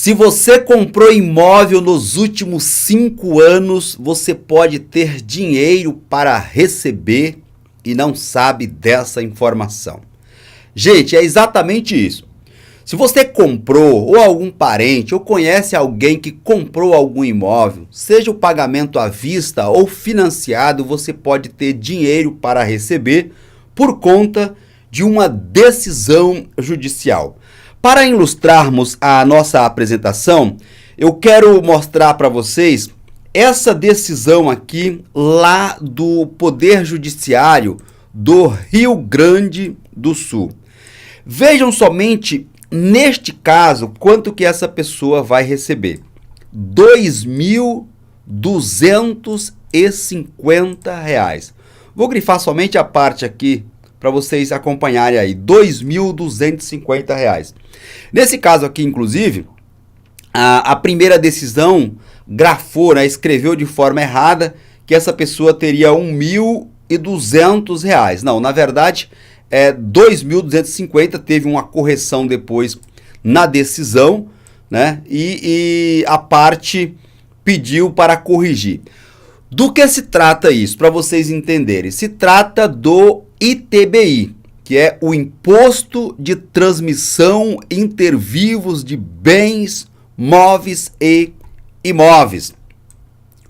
Se você comprou imóvel nos últimos 5 anos, você pode ter dinheiro para receber e não sabe dessa informação. Gente, é exatamente isso. Se você comprou, ou algum parente, ou conhece alguém que comprou algum imóvel, seja o pagamento à vista ou financiado, você pode ter dinheiro para receber por conta de uma decisão judicial. Para ilustrarmos a nossa apresentação, eu quero mostrar para vocês essa decisão aqui lá do Poder Judiciário do Rio Grande do Sul. Vejam somente neste caso quanto que essa pessoa vai receber. R$ 2.250. Vou grifar somente a parte aqui para vocês acompanharem aí, R$ 2.250. Nesse caso aqui, inclusive, a primeira decisão grafou, né, escreveu de forma errada que essa pessoa teria R$ 1.200. Não, na verdade, é 2.250, teve uma correção depois na decisão, né, e a parte pediu para corrigir. Do que se trata isso, para vocês entenderem? Se trata do ITBI, que é o Imposto de Transmissão Intervivos de Bens, Móveis e Imóveis.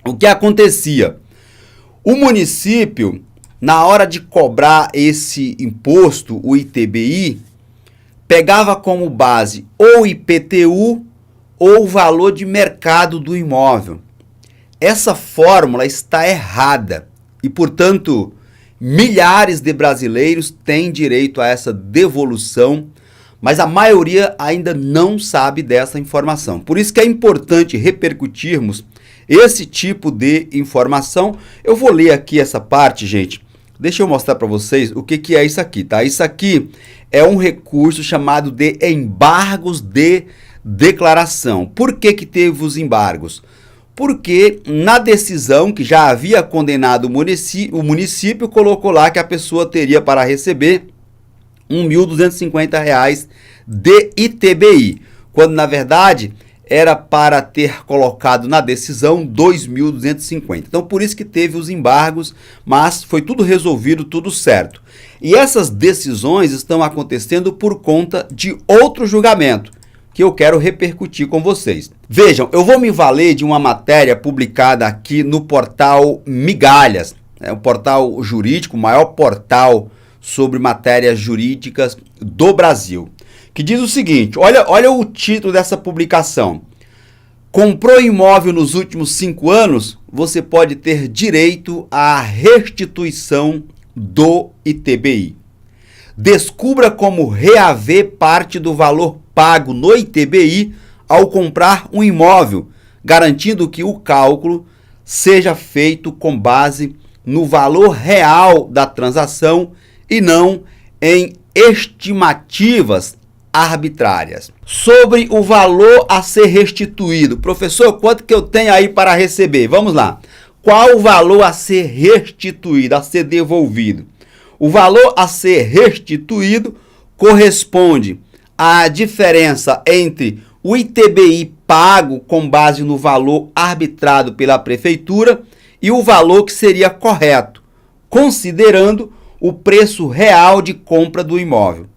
O que acontecia? O município, na hora de cobrar esse imposto, o ITBI, pegava como base ou o IPTU ou o valor de mercado do imóvel. Essa fórmula está errada e, portanto, milhares de brasileiros têm direito a essa devolução, mas a maioria ainda não sabe dessa informação. Por isso que é importante repercutirmos esse tipo de informação. Eu vou ler aqui essa parte, gente. Deixa eu mostrar para vocês o que é isso aqui, tá? Isso aqui é um recurso chamado de embargos de declaração. Por que teve os embargos? Porque na decisão que já havia condenado o município colocou lá que a pessoa teria para receber R$ 1.250 de ITBI, quando na verdade era para ter colocado na decisão R$ 2.250. Então por isso que teve os embargos, mas foi tudo resolvido, tudo certo. E essas decisões estão acontecendo por conta de outro julgamento que eu quero repercutir com vocês. Vejam, eu vou me valer de uma matéria publicada aqui no portal Migalhas, um portal jurídico, o maior portal sobre matérias jurídicas do Brasil, que diz o seguinte, olha o título dessa publicação: comprou imóvel nos últimos 5 anos, você pode ter direito à restituição do ITBI. Descubra como reaver parte do valor pago no ITBI ao comprar um imóvel, garantindo que o cálculo seja feito com base no valor real da transação e não em estimativas arbitrárias. Sobre o valor a ser restituído, professor, quanto que eu tenho aí para receber? Vamos lá. Qual o valor a ser restituído, a ser devolvido? O valor a ser restituído corresponde à diferença entre o ITBI pago com base no valor arbitrado pela prefeitura e o valor que seria correto, considerando o preço real de compra do imóvel.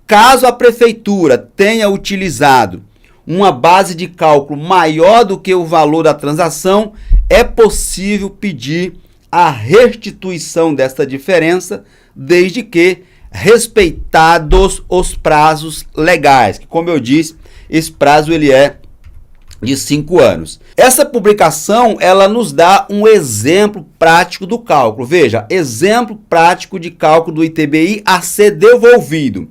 Caso a prefeitura tenha utilizado uma base de cálculo maior do que o valor da transação, é possível pedir a restituição desta diferença, desde que respeitados os prazos legais, que, como eu disse, esse prazo ele é de 5 anos. Essa publicação ela nos dá um exemplo prático do cálculo. Veja, exemplo prático de cálculo do ITBI a ser devolvido.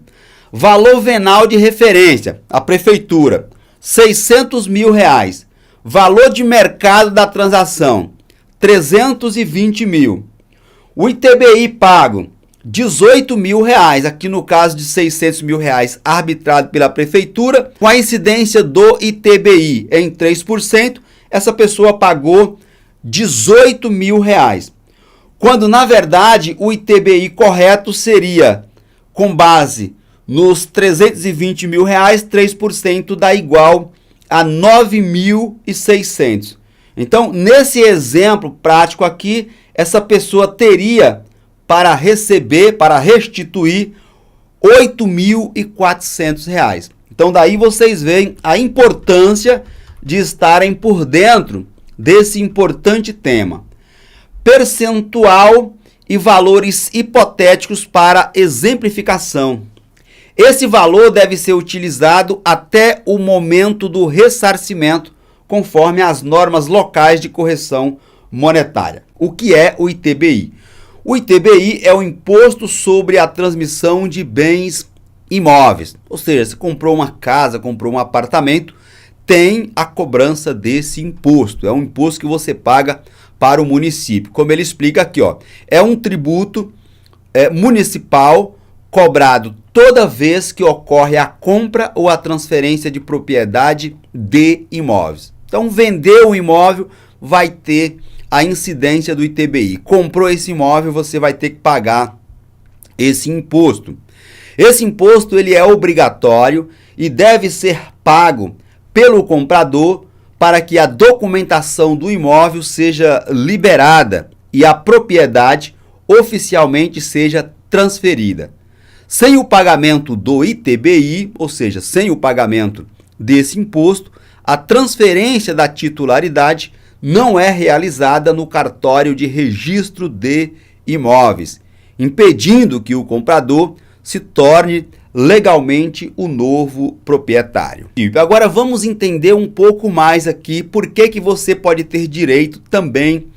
Valor venal de referência, a prefeitura, R$ 600 mil. Valor de mercado da transação, R$ 320 mil. O ITBI pago, R$ 18 mil, aqui no caso de R$ 600 mil arbitrado pela prefeitura, com a incidência do ITBI em 3%, essa pessoa pagou R$ 18 mil, quando na verdade o ITBI correto seria, com base nos R$ 320 mil, 3% dá igual a 9.600. Então, nesse exemplo prático aqui, essa pessoa teria para receber, para restituir R$ 8.400. Então, daí vocês veem a importância de estarem por dentro desse importante tema. Percentual e valores hipotéticos para exemplificação. Esse valor deve ser utilizado até o momento do ressarcimento, conforme as normas locais de correção monetária. O que é o ITBI? O ITBI é o Imposto sobre a Transmissão de Bens Imóveis. Ou seja, se comprou uma casa, comprou um apartamento, tem a cobrança desse imposto. É um imposto que você paga para o município. Como ele explica aqui, ó, é um tributo municipal cobrado toda vez que ocorre a compra ou a transferência de propriedade de imóveis. Então, vendeu o imóvel, vai ter a incidência do ITBI. Comprou esse imóvel, você vai ter que pagar esse imposto. Esse imposto ele é obrigatório e deve ser pago pelo comprador para que a documentação do imóvel seja liberada e a propriedade oficialmente seja transferida. Sem o pagamento do ITBI, ou seja, sem o pagamento desse imposto, a transferência da titularidade não é realizada no cartório de registro de imóveis, impedindo que o comprador se torne legalmente o novo proprietário. E agora vamos entender um pouco mais aqui por que você pode ter direito também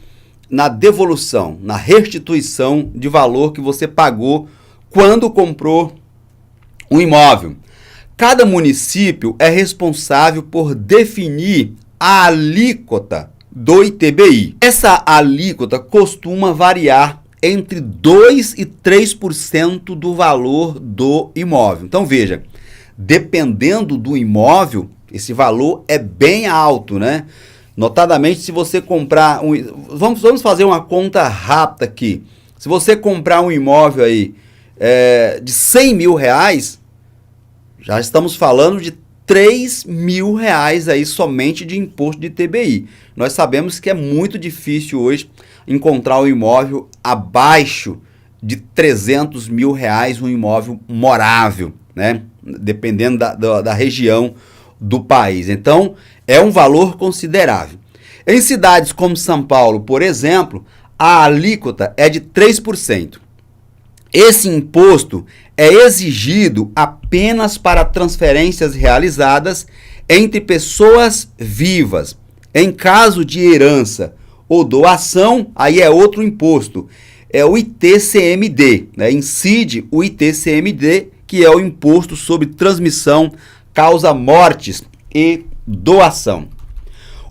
na devolução, na restituição de valor que você pagou quando comprou um imóvel. Cada município é responsável por definir a alíquota do ITBI. Essa alíquota costuma variar entre 2% e 3% do valor do imóvel. Então veja, dependendo do imóvel, esse valor é bem alto, né? Notadamente, se você comprar vamos fazer uma conta rápida aqui. Se você comprar um imóvel aí de R$100 mil, já estamos falando de R$3.000 aí somente de imposto de ITBI. Nós sabemos que é muito difícil hoje encontrar um imóvel abaixo de R$300 mil, um imóvel morável, né? Dependendo da região do país. Então, é um valor considerável. Em cidades como São Paulo, por exemplo, a alíquota é de 3%. Esse imposto é exigido apenas para transferências realizadas entre pessoas vivas. Em caso de herança ou doação, aí é outro imposto, é o ITCMD, né? Incide o ITCMD, que é o Imposto sobre Transmissão, Causa Mortes e Doação.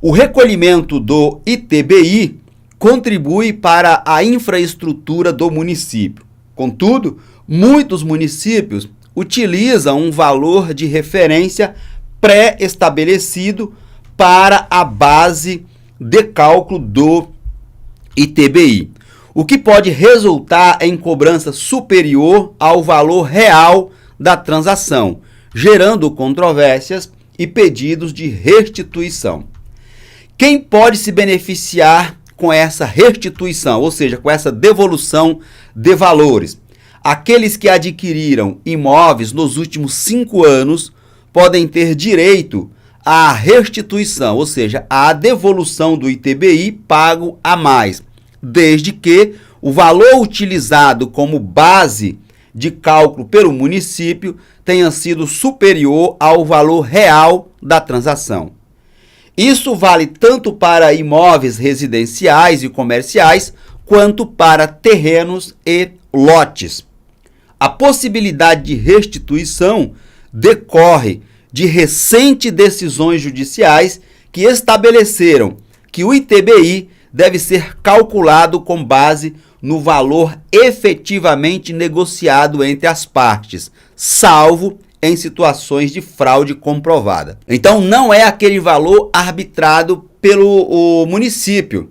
O recolhimento do ITBI contribui para a infraestrutura do município. Contudo, muitos municípios utilizam um valor de referência pré-estabelecido para a base de cálculo do ITBI, o que pode resultar em cobrança superior ao valor real da transação, gerando controvérsias e pedidos de restituição. Quem pode se beneficiar com essa restituição, ou seja, com essa devolução de valores? Aqueles que adquiriram imóveis nos últimos 5 anos podem ter direito à restituição, ou seja, à devolução do ITBI pago a mais, desde que o valor utilizado como base de cálculo pelo município tenha sido superior ao valor real da transação. Isso vale tanto para imóveis residenciais e comerciais, quanto para terrenos e lotes. A possibilidade de restituição decorre de recentes decisões judiciais que estabeleceram que o ITBI deve ser calculado com base no valor efetivamente negociado entre as partes, salvo em situações de fraude comprovada. Então, não é aquele valor arbitrado pelo município.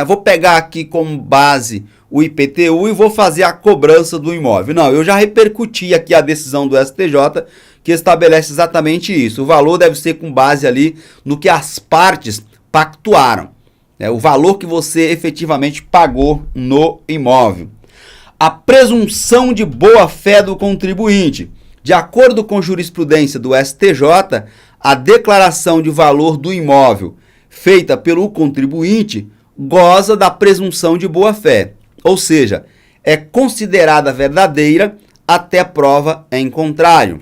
Vou pegar aqui como base o IPTU e vou fazer a cobrança do imóvel. Não, eu já repercuti aqui a decisão do STJ que estabelece exatamente isso. O valor deve ser com base ali no que as partes pactuaram, né? O valor que você efetivamente pagou no imóvel. A presunção de boa-fé do contribuinte. De acordo com jurisprudência do STJ, a declaração de valor do imóvel feita pelo contribuinte goza da presunção de boa-fé, ou seja, é considerada verdadeira até prova em contrário.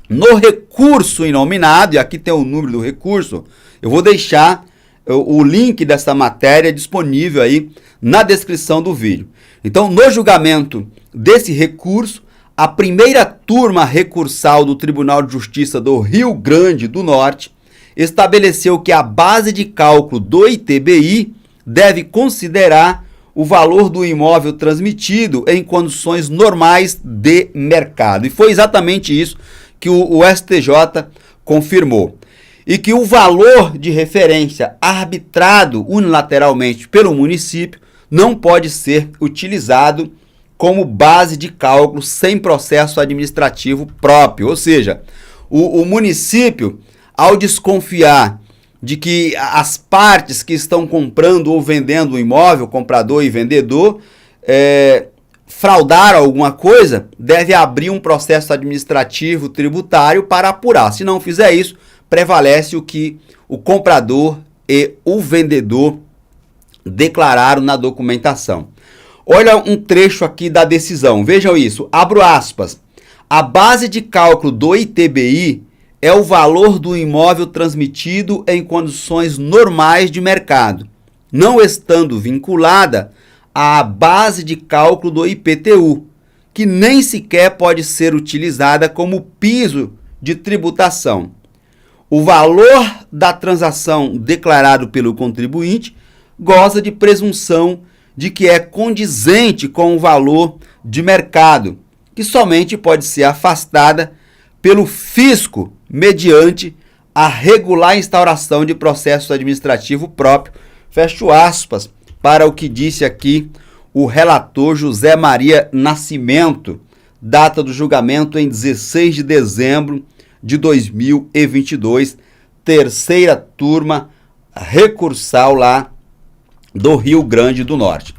No recurso inominado, e aqui tem o número do recurso, eu vou deixar o link dessa matéria disponível aí na descrição do vídeo. Então, no julgamento desse recurso, a primeira turma recursal do Tribunal de Justiça do Rio Grande do Norte estabeleceu que a base de cálculo do ITBI deve considerar o valor do imóvel transmitido em condições normais de mercado. E foi exatamente isso que o STJ confirmou. E que o valor de referência arbitrado unilateralmente pelo município não pode ser utilizado como base de cálculo sem processo administrativo próprio. Ou seja, o município, ao desconfiar de que as partes que estão comprando ou vendendo o imóvel, comprador e vendedor, fraudaram alguma coisa, deve abrir um processo administrativo tributário para apurar. Se não fizer isso, prevalece o que o comprador e o vendedor declararam na documentação. Olha um trecho aqui da decisão, vejam isso, abro aspas. A base de cálculo do ITBI é o valor do imóvel transmitido em condições normais de mercado, não estando vinculada à base de cálculo do IPTU, que nem sequer pode ser utilizada como piso de tributação. O valor da transação declarado pelo contribuinte goza de presunção de que é condizente com o valor de mercado, que somente pode ser afastada pelo fisco mediante a regular instauração de processo administrativo próprio. Fecho aspas para o que disse aqui o relator José Maria Nascimento, data do julgamento em 16 de dezembro de 2022, terceira turma recursal lá do Rio Grande do Norte.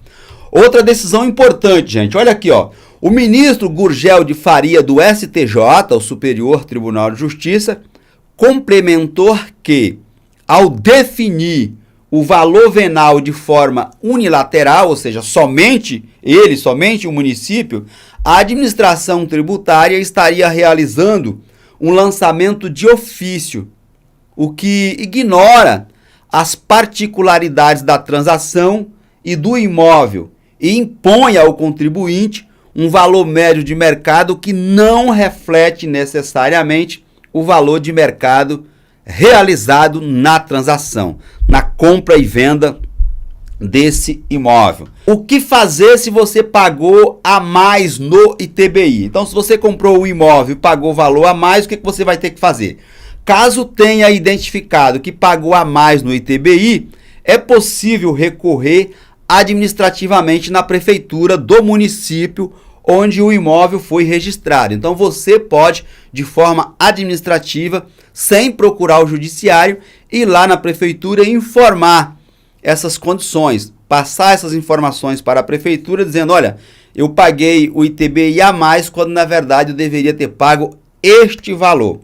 Outra decisão importante, gente, olha aqui, ó. O ministro Gurgel de Faria do STJ, o Superior Tribunal de Justiça, complementou que, ao definir o valor venal de forma unilateral, ou seja, somente o município, a administração tributária estaria realizando um lançamento de ofício, o que ignora as particularidades da transação e do imóvel e impõe ao contribuinte um valor médio de mercado que não reflete necessariamente o valor de mercado realizado na transação, na compra e venda desse imóvel. O que fazer se você pagou a mais no ITBI? Então, se você comprou um imóvel e pagou valor a mais, o que você vai ter que fazer? Caso tenha identificado que pagou a mais no ITBI, é possível recorrer administrativamente na prefeitura do município onde o imóvel foi registrado. Então você pode, de forma administrativa, sem procurar o judiciário, ir lá na prefeitura e informar essas condições, passar essas informações para a prefeitura dizendo, olha, eu paguei o ITBI a mais quando na verdade eu deveria ter pago este valor.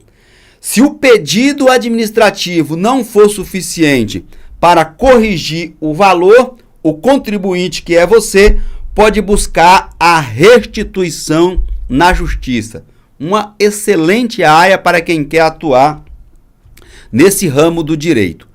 Se o pedido administrativo não for suficiente para corrigir o valor, o contribuinte, que é você, pode buscar a restituição na justiça. Uma excelente área para quem quer atuar nesse ramo do direito.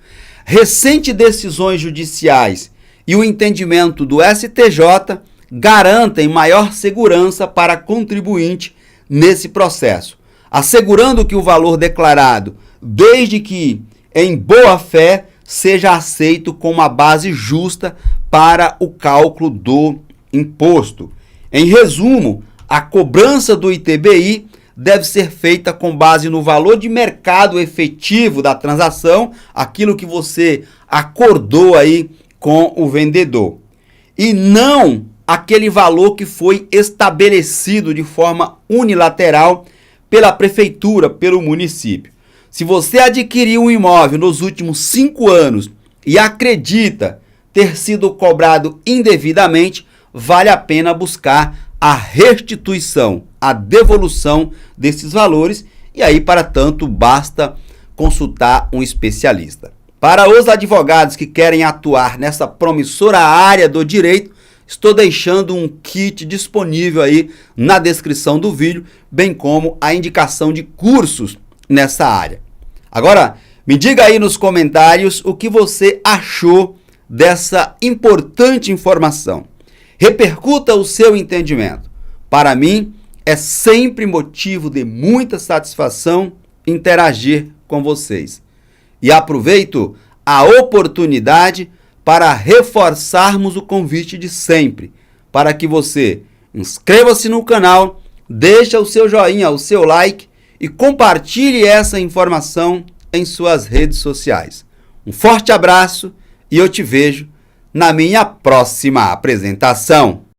Recentes decisões judiciais e o entendimento do STJ garantem maior segurança para contribuinte nesse processo, assegurando que o valor declarado, desde que em boa fé, seja aceito como a base justa para o cálculo do imposto. Em resumo, a cobrança do ITBI deve ser feita com base no valor de mercado efetivo da transação, aquilo que você acordou aí com o vendedor, e não aquele valor que foi estabelecido de forma unilateral pela prefeitura, pelo município. Se você adquiriu um imóvel nos últimos 5 anos e acredita ter sido cobrado indevidamente, vale a pena buscar a restituição, a devolução desses valores, e aí, para tanto, basta consultar um especialista. Para os advogados que querem atuar nessa promissora área do direito, estou deixando um kit disponível aí na descrição do vídeo, bem como a indicação de cursos nessa área. Agora, me diga aí nos comentários o que você achou dessa importante informação. Repercuta o seu entendimento. Para mim, é sempre motivo de muita satisfação interagir com vocês. E aproveito a oportunidade para reforçarmos o convite de sempre, para que você inscreva-se no canal, deixe o seu joinha, o seu like e compartilhe essa informação em suas redes sociais. Um forte abraço e eu te vejo na minha próxima apresentação.